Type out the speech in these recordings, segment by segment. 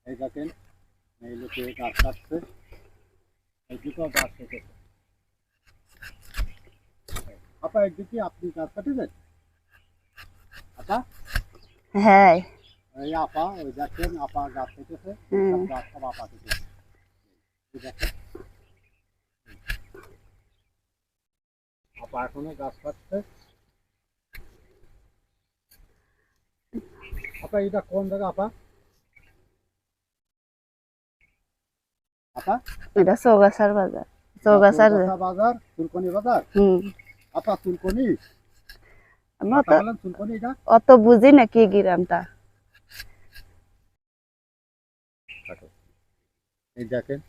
এই দেখেন এই লোকে গাছ কাটছে, এই দুটো গাছ কেটেছে। আপা একদিকে আপনি গাছ কাটিবেন আপা? হ্যাঁ। এই আপা ওই দেখেন আপা গাছ কেটেছে, সব গাছ সব আপা কেটেছে। এই দেখেন আপা এখনো গাছ কাটছে। আপা এটা কোন জায়গা আপা? আপা এটা চৌগাছার বাজার। চৌগাছা বাজার, চুলকনি বাজার। হুম। আপা চুলকনি আমি কথা বলেন, চুলকনি এটা অত বুঝি না কি গ্রামটা। এই দেখেন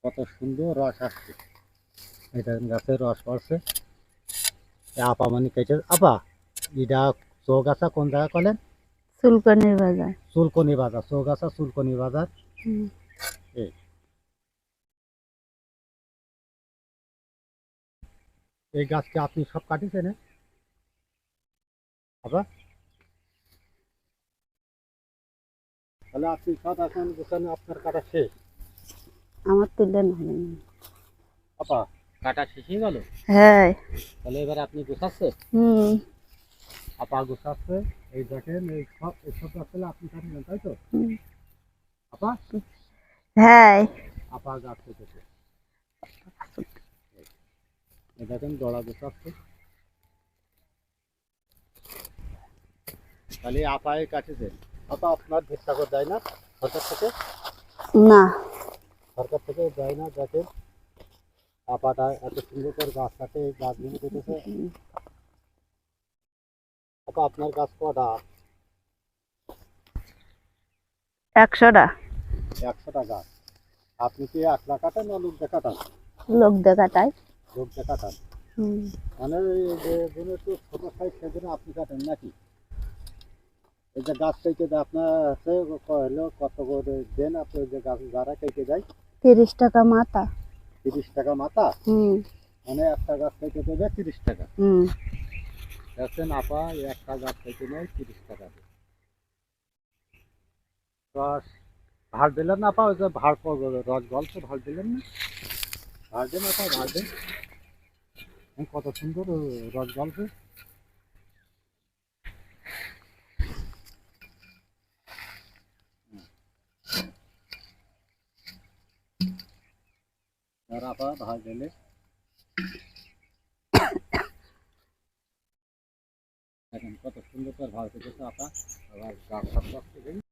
কত সুন্দর রস আসছে, এটা গাছের রস পড়ছে। আপা মানে কেটে আপা এটা চৌগাছা কোন জায়গা কলেন? চুলকনির বাজার। চুলকনি বাজার, চৌগাছা চুলকনি বাজার। এই এই গাছকে আপনি সব কাটিছেন আপা? তাহলে আপনি সব এখন গোছানো আপনার কাটা শেষ? আমার তুলে না। আপা কাটা শেষ হয়ে গেল? হ্যাঁ। তাহলে এবার আপনি গোছাচ্ছে? হুম। আপা গোছাচ্ছে। এই দেখেন এইসব গাছগুলো আপনি কাটবেন তাই তো আপা? হ্যাঁ। আপা গাছ কেটেছে, এই দেখেন দড়া গোছাচ্ছে। তাহলে আপায় কাটেছেন। আপা আপনার ভিক্ষা করে দেয় না সরকার থেকে? না। সরকার থেকে দেয় না। দেখেন আপাটা এত সুন্দর করে গাছ কাটে, গাছগুলো কেটেছে। আপা আপনার গাছ কটা? 100টা। 100টা গাছ। আপনি কি একলা কাটান না লোক দিয়ে কাটান? লোক দেখাটাই। লোক দিয়ে কাটান মানে এই যে জন্য একটু ছোট সাইজ সেজন্য আপনি কাটেন নাকি? এই যে গাছ কেটে দেয় আপনার আছে হলো কত করে দেন আপনি? ওই যে গাছ যারা কেটে দেয় 30 টাকা মাথা। 30 টাকা মাথা? হুম। মানে একটা গাছ কেটে দেবে 30 টাকা। হুম। দেখছেন আপা একটা গাছ কেটে নেয় 30 টাকা দিয়ে। রস ভাড় দিলেন না আপা? ওই যে ভাড় রস গল্প ভাড় দিলেন না? ভাড় দেন আপা, ভাড় দেন। কত সুন্দর রস গল্প। আর আপা ভাড় দিলে দেখেন কত সুন্দর করে ভাড় দিতেছে আপা। আবার গাছ